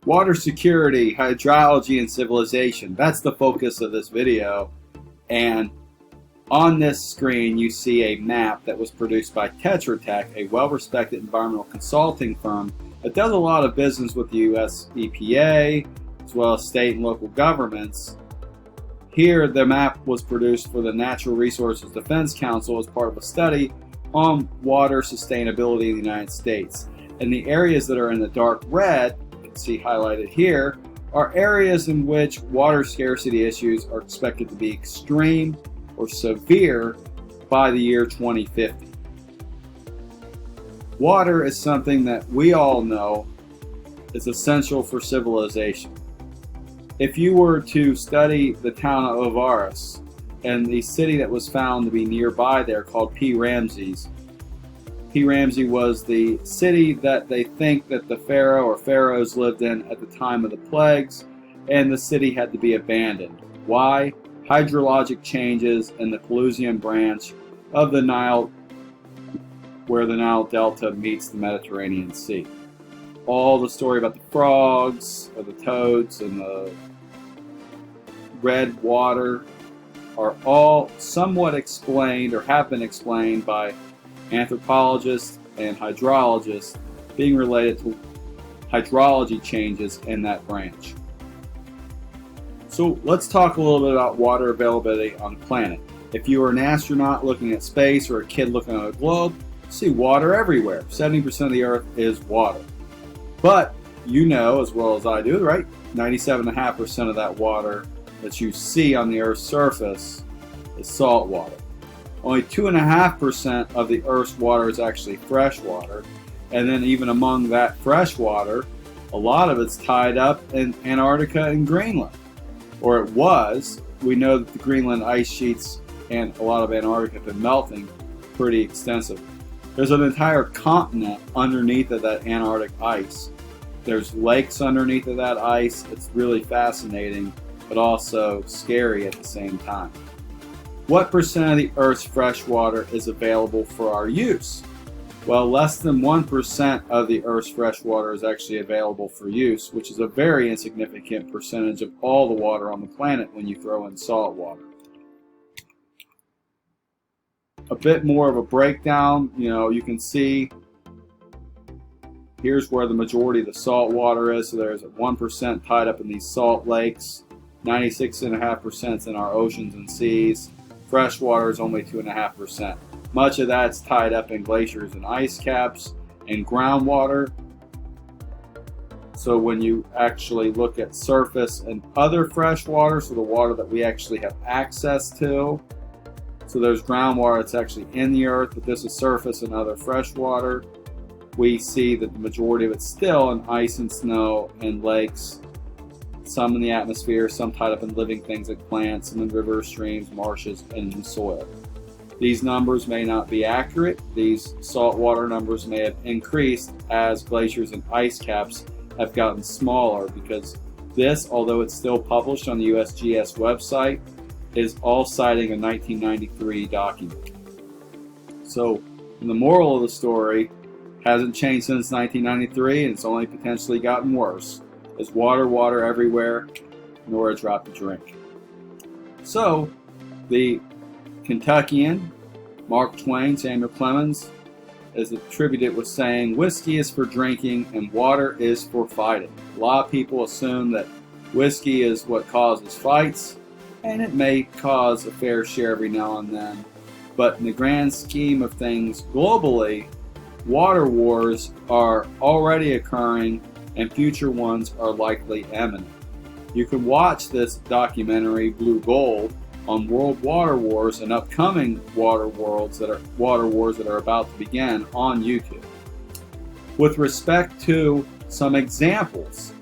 Water security, hydrology, and civilization. That's the focus of this video. And on this screen, you see a map that was produced by Tetra Tech, a well-respected environmental consulting firm that does a lot of business with the U.S. EPA, as well as state and local governments. Here, the map was produced for the Natural Resources Defense Council as part of a study on water sustainability in the United States. And the areas that are in the dark red, you can see highlighted here, are areas in which water scarcity issues are expected to be extreme or severe by the year 2050. Water is something that we all know is essential for civilization. If you were to study the town of Avaris and the city that was found to be nearby there called P. Ramses, P. Ramses was the city that they think that the pharaoh or pharaohs lived in at the time of the plagues, and the city had to be abandoned. Why? Hydrologic changes in the Pelusian branch of the Nile, where the Nile Delta meets the Mediterranean Sea. All the story about the frogs or the toads and the red water are all somewhat explained or have been explained by anthropologists and hydrologists being related to hydrology changes in that branch. So let's talk a little bit about water availability on the planet. If you are an astronaut looking at space or a kid looking at a globe, you see water everywhere. 70% of the Earth is water. But you know as well as I do, right? 97.5% of that water that you see on the Earth's surface is salt water. Only 2.5% of the Earth's water is actually fresh water. And then even among that fresh water, a lot of it's tied up in Antarctica and Greenland. Or it was. We know that the Greenland ice sheets and a lot of Antarctica have been melting pretty extensively. There's an entire continent underneath of that Antarctic ice. There's lakes underneath of that ice. It's really fascinating, but also scary at the same time. What percent of the Earth's fresh water is available for our use? Well, less than 1% of the Earth's fresh water is actually available for use, which is a very insignificant percentage of all the water on the planet when you throw in salt water. A bit more of a breakdown, you can see here's where the majority of the salt water is. So there's 1% tied up in these salt lakes, 96.5% is in our oceans and seas. Fresh water is only 2.5%. Much of that's tied up in glaciers and ice caps and groundwater. So when you actually look at surface and other fresh water, so the water that we actually have access to, so there's groundwater that's actually in the earth, but this is surface and other fresh water. We see that the majority of it's still in ice and snow and lakes, some in the atmosphere, some tied up in living things like plants, and in rivers, streams, marshes, and in soil. These numbers may not be accurate. These saltwater numbers may have increased as glaciers and ice caps have gotten smaller, because this, although it's still published on the USGS website, is all citing a 1993 document. So the moral of the story hasn't changed since 1993, and it's only potentially gotten worse. There's water everywhere, nor a drop to drink. So the Kentuckian Mark Twain, Samuel Clemens, is attributed with saying, "Whiskey is for drinking and water is for fighting." A lot of people assume that whiskey is what causes fights, and it may cause a fair share every now and then. But in the grand scheme of things globally, water wars are already occurring and future ones are likely imminent. You can watch this documentary, Blue Gold, on world water wars and upcoming water wars that are about to begin on YouTube. With respect to some examples,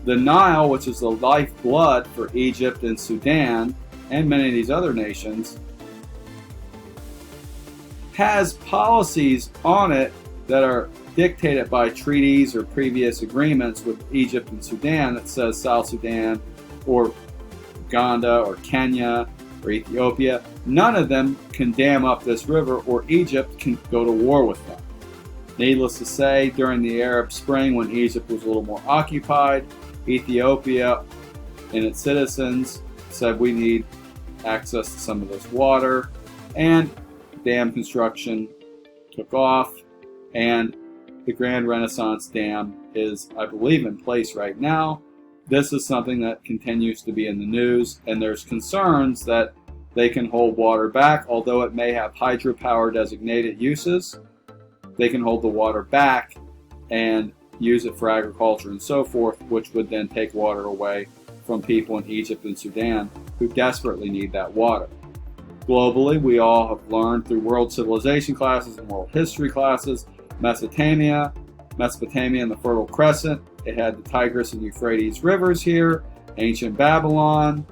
the Nile, which is the lifeblood for Egypt and Sudan and many of these other nations, has policies on it that are dictated by treaties or previous agreements with Egypt and Sudan that says South Sudan or Uganda or Kenya or Ethiopia, none of them can dam up this river, or Egypt can go to war with them. Needless to say, during the Arab Spring, when Egypt was a little more occupied, Ethiopia and its citizens said we need access to some of this water, and dam construction took off, and the Grand Renaissance Dam is, I believe, in place right now. This is something that continues to be in the news, and there's concerns that they can hold water back, although it may have hydropower designated uses. They can hold the water back and use it for agriculture and so forth, which would then take water away from people in Egypt and Sudan who desperately need that water. Globally, we all have learned through world civilization classes and world history classes, Mesopotamia and the Fertile Crescent. It had the Tigris and Euphrates rivers here, ancient Babylon,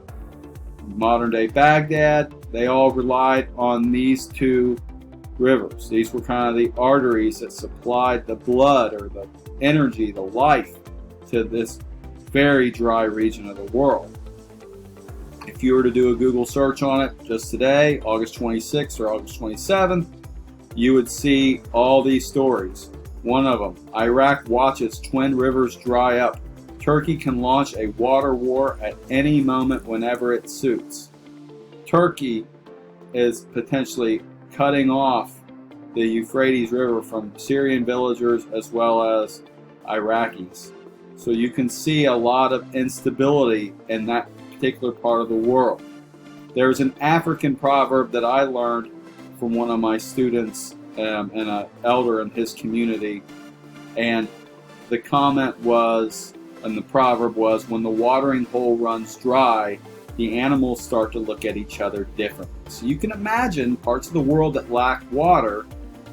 modern day Baghdad. They all relied on these two rivers. These were kind of the arteries that supplied the blood or the energy, the life to this very dry region of the world. If you were to do a Google search on it just today, August 26th or August 27th, you would see all these stories. One of them, Iraq watches twin rivers dry up. Turkey can launch a water war at any moment whenever it suits. Turkey is potentially cutting off the Euphrates River from Syrian villagers as well as Iraqis. So you can see a lot of instability in that particular part of the world. There's an African proverb that I learned from one of my students and an elder in his community, and the comment was, and the proverb was, when the watering hole runs dry, the animals start to look at each other differently. So you can imagine parts of the world that lack water.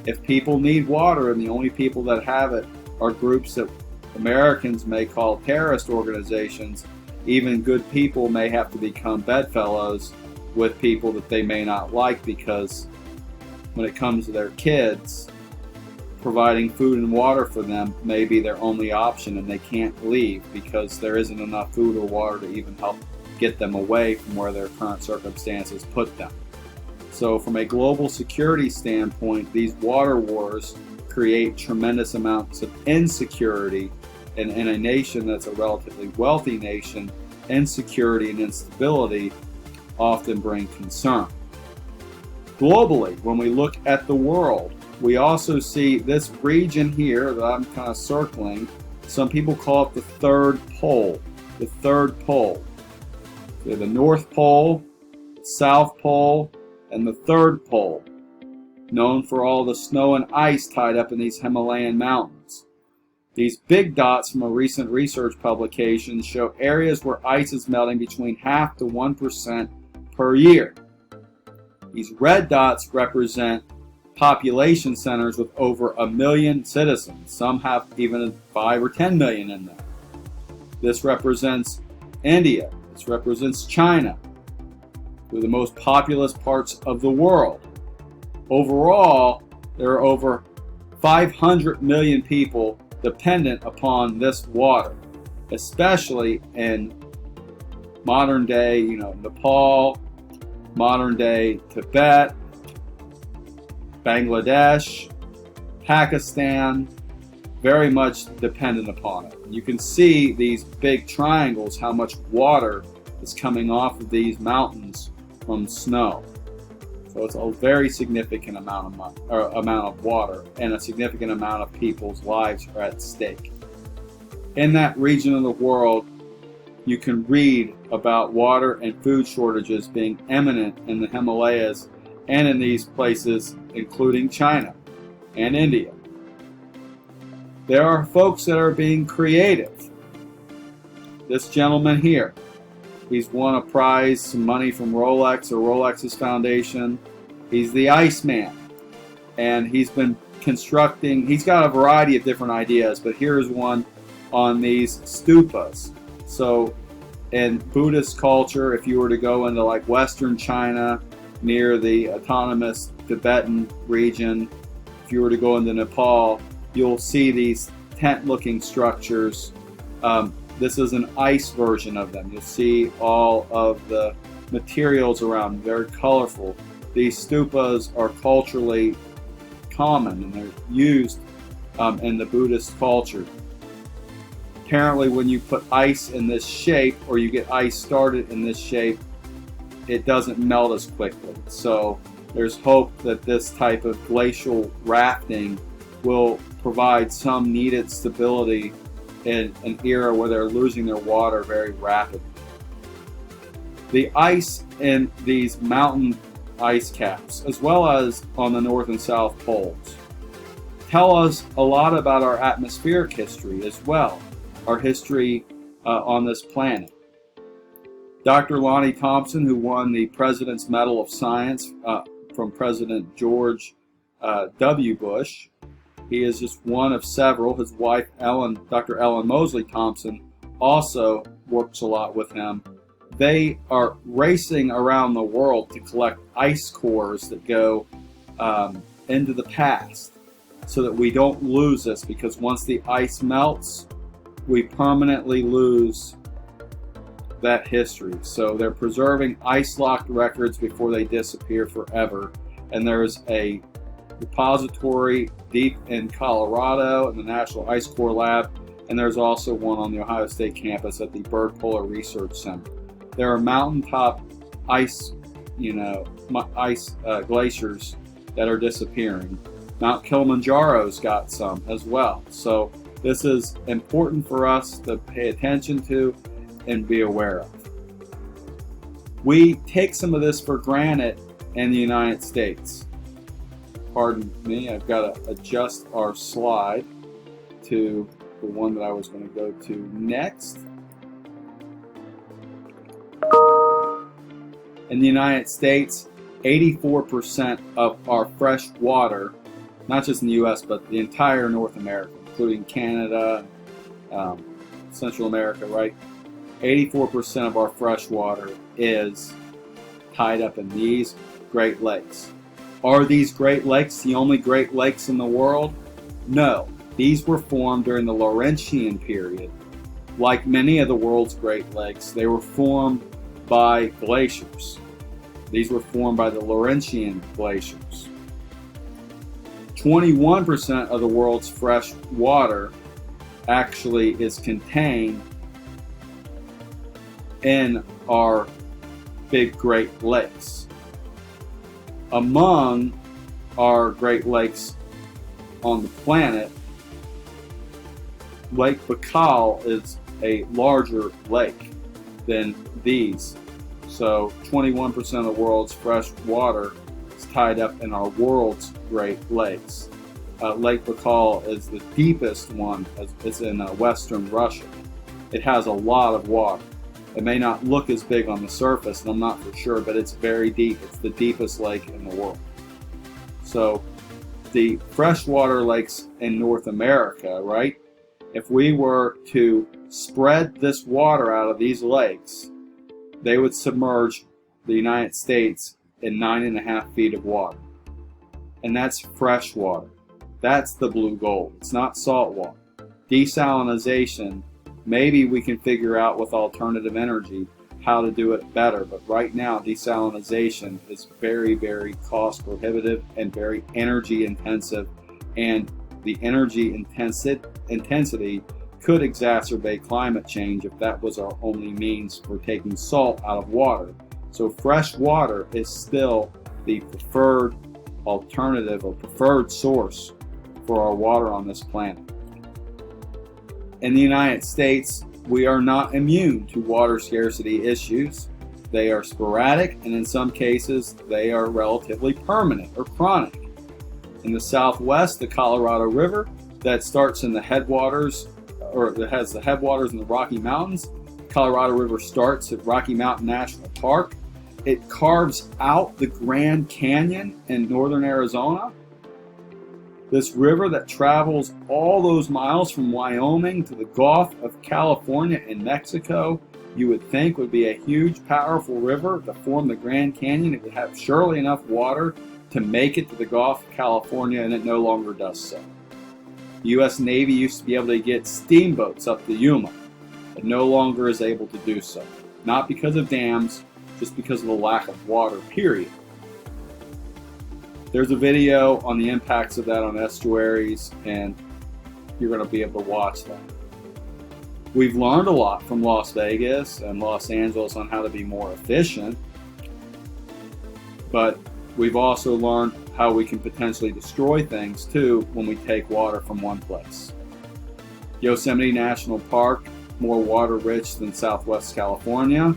If people need water and the only people that have it are groups that Americans may call terrorist organizations, even good people may have to become bedfellows with people that they may not like, because when it comes to their kids, providing food and water for them may be their only option, and they can't leave because there isn't enough food or water to even help get them away from where their current circumstances put them. So from a global security standpoint, these water wars create tremendous amounts of insecurity, and in a nation that's a relatively wealthy nation, insecurity and instability often bring concern. Globally, when we look at the world, we also see this region here that I'm kind of circling. Some people call it the third pole. The third pole. So the North Pole, the South Pole, and the third pole, known for all the snow and ice tied up in these Himalayan mountains. These big dots from a recent research publication show areas where ice is melting between 0.5% to 1% per year. These red dots represent population centers with over 1 million citizens. Some have even 5 or 10 million in them. This represents India. This represents China. They're the most populous parts of the world. Overall, there are over 500 million people dependent upon this water, especially in modern day, Nepal, modern day Tibet, Bangladesh, Pakistan, very much dependent upon it. You can see these big triangles, how much water is coming off of these mountains from snow. So it's a very significant amount of water, and a significant amount of people's lives are at stake. In that region of the world, you can read about water and food shortages being imminent in the Himalayas and in these places, including China and India. There are folks that are being creative. This gentleman here, he's won a prize, some money from Rolex or Rolex's foundation. He's the Iceman, and he's been constructing, he's got a variety of different ideas, but here's one on these stupas. So in Buddhist culture, if you were to go into like Western China, near the autonomous Tibetan region, if you were to go into Nepal, you'll see these tent-looking structures. This is an ice version of them. You'll see all of the materials around, very colorful. These stupas are culturally common, and they're used in the Buddhist culture. Apparently, when you put ice in this shape, or you get ice started in this shape, it doesn't melt as quickly. So there's hope that this type of glacial rafting will provide some needed stability in an era where they're losing their water very rapidly. The ice in these mountain ice caps, as well as on the North and South poles, tell us a lot about our atmospheric history as well, our history on this planet. Dr. Lonnie Thompson, who won the President's Medal of Science from President George W. Bush, he is just one of several. His wife, Dr. Ellen Mosley Thompson, also works a lot with him. They are racing around the world to collect ice cores that go into the past so that we don't lose this, because once the ice melts, we permanently lose that history. So they're preserving ice-locked records before they disappear forever. And there's a repository deep in Colorado in the National Ice Core Lab, and there's also one on the Ohio State campus at the Bird Polar Research Center. There are mountaintop ice, glaciers that are disappearing. Mount Kilimanjaro's got some as well. So this is important for us to pay attention to and be aware of. We take some of this for granted in the United States. Pardon me, I've got to adjust our slide to the one that I was going to go to next. In the United States, 84% of our fresh water, not just in the U.S., but the entire North America, including Canada, Central America, right? 84% of our fresh water is tied up in these Great Lakes. Are these Great Lakes the only Great Lakes in the world? No. These were formed during the Laurentian period. Like many of the world's Great Lakes, they were formed by glaciers. These were formed by the Laurentian glaciers. 21% of the world's fresh water actually is contained in our big Great Lakes. Among our Great Lakes on the planet, Lake Baikal is a larger lake than these. So 21% of the world's fresh water is tied up in our world's Great Lakes. Lake Baikal is the deepest one. It's in western Russia. It has a lot of water. It may not look as big on the surface, and I'm not for sure, but it's very deep. It's the deepest lake in the world. So the freshwater lakes in North America, right? If we were to spread this water out of these lakes, they would submerge the United States in 9.5 feet of water. And that's fresh water. That's the blue gold. It's not salt water. Desalinization, maybe we can figure out with alternative energy how to do it better. But right now, desalinization is very, very cost prohibitive and very energy intensive. And the energy intensity could exacerbate climate change if that was our only means for taking salt out of water. So fresh water is still the preferred alternative or preferred source for our water on this planet. In the United States, we are not immune to water scarcity issues. They are sporadic, and in some cases, they are relatively permanent or chronic. In the Southwest, the Colorado River that starts in the headwaters, or that has the headwaters in the Rocky Mountains. Colorado River starts at Rocky Mountain National Park. It carves out the Grand Canyon in northern Arizona. This river that travels all those miles from Wyoming to the Gulf of California in Mexico, you would think would be a huge, powerful river to form the Grand Canyon. It would have surely enough water to make it to the Gulf of California, and it no longer does so. The U.S. Navy used to be able to get steamboats up the Yuma. It no longer is able to do so. Not because of dams, just because of the lack of water, period. There's a video on the impacts of that on estuaries, and you're going to be able to watch that. We've learned a lot from Las Vegas and Los Angeles on how to be more efficient, but we've also learned how we can potentially destroy things too when we take water from one place. Yosemite National Park, more water rich than Southwest California.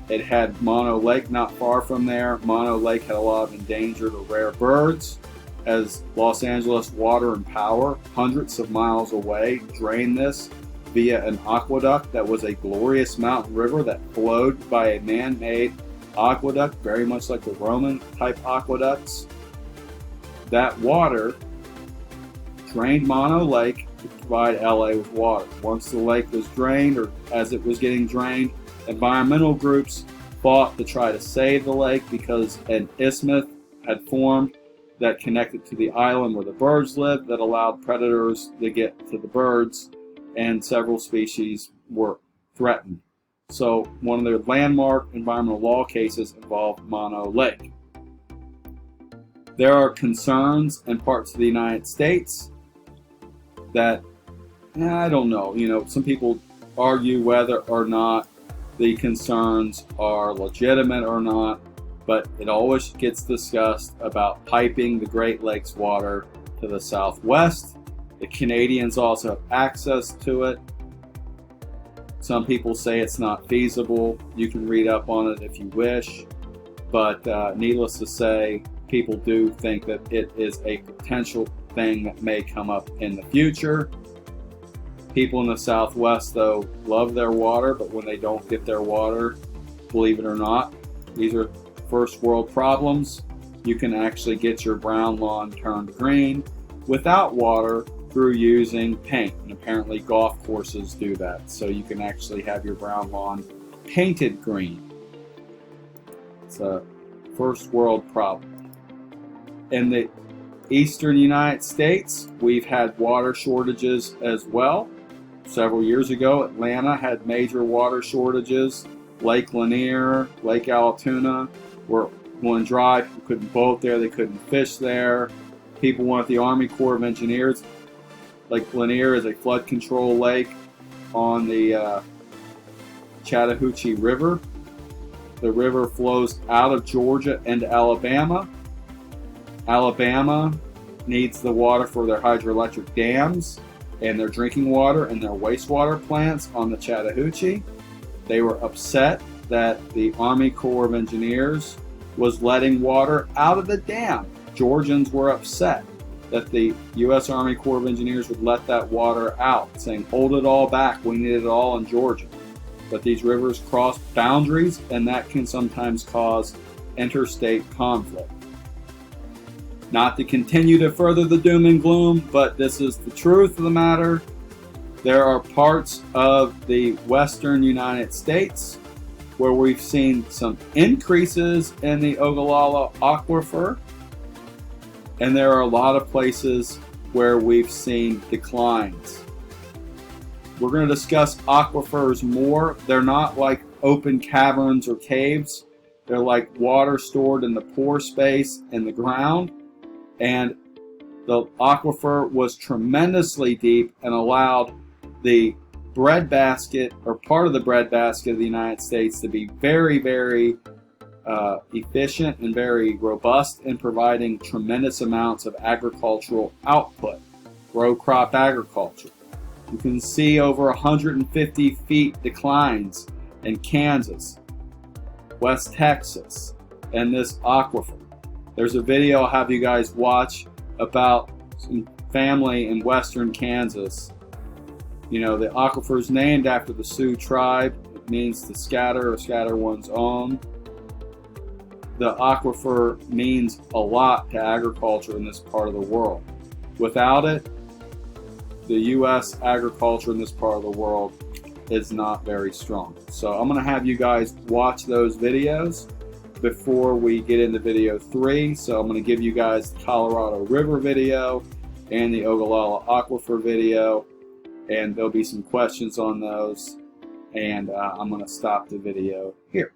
It had Mono Lake not far from there. Mono Lake had a lot of endangered or rare birds. As Los Angeles Water and Power, hundreds of miles away, drained this via an aqueduct that was a glorious mountain river that flowed by a man-made aqueduct, very much like the Roman type aqueducts. That water drained Mono Lake to provide LA with water. Once the lake was drained, or as it was getting drained, environmental groups fought to try to save the lake because an isthmus had formed that connected to the island where the birds lived that allowed predators to get to the birds, and several species were threatened. So one of their landmark environmental law cases involved Mono Lake. There are concerns in parts of the United States that, I don't know, some people argue whether or not the concerns are legitimate or not, but it always gets discussed about piping the Great Lakes water to the southwest. The Canadians also have access to it. Some people say it's not feasible. You can read up on it if you wish, but needless to say, people do think that it is a potential thing that may come up in the future. People in the Southwest, though, love their water, but when they don't get their water, believe it or not, these are first world problems. You can actually get your brown lawn turned green without water through using paint, and apparently golf courses do that, so you can actually have your brown lawn painted green. It's a first world problem. In the eastern United States, we've had water shortages as well. Several years ago, Atlanta had major water shortages. Lake Lanier, Lake Allatoona were going dry. People couldn't boat there, they couldn't fish there. People wanted the Army Corps of Engineers. Lake Lanier is a flood control lake on the Chattahoochee River. The river flows out of Georgia into Alabama. Alabama needs the water for their hydroelectric dams and their drinking water and their wastewater plants on the Chattahoochee. They were upset that the Army Corps of Engineers was letting water out of the dam. Georgians were upset that the U.S. Army Corps of Engineers would let that water out, saying, hold it all back, we need it all in Georgia. But these rivers cross boundaries, and that can sometimes cause interstate conflict. Not to continue to further the doom and gloom, but this is the truth of the matter. There are parts of the western United States where we've seen some increases in the Ogallala Aquifer, and there are a lot of places where we've seen declines. We're going to discuss aquifers more. They're not like open caverns or caves. They're like water stored in the pore space in the ground. And the aquifer was tremendously deep and allowed the breadbasket, or part of the breadbasket of the United States, to be very, very efficient and very robust in providing tremendous amounts of agricultural output, row crop agriculture. You can see over 150 feet declines in Kansas, West Texas, and this aquifer. There's a video I'll have you guys watch about some family in western Kansas. The aquifer is named after the Sioux tribe. It means to scatter or scatter one's own. The aquifer means a lot to agriculture in this part of the world. Without it, the U.S. agriculture in this part of the world is not very strong. So I'm going to have you guys watch those videos before we get into video 3. So I'm going to give you guys the Colorado River video and the Ogallala Aquifer video, and there'll be some questions on those, and I'm going to stop the video here.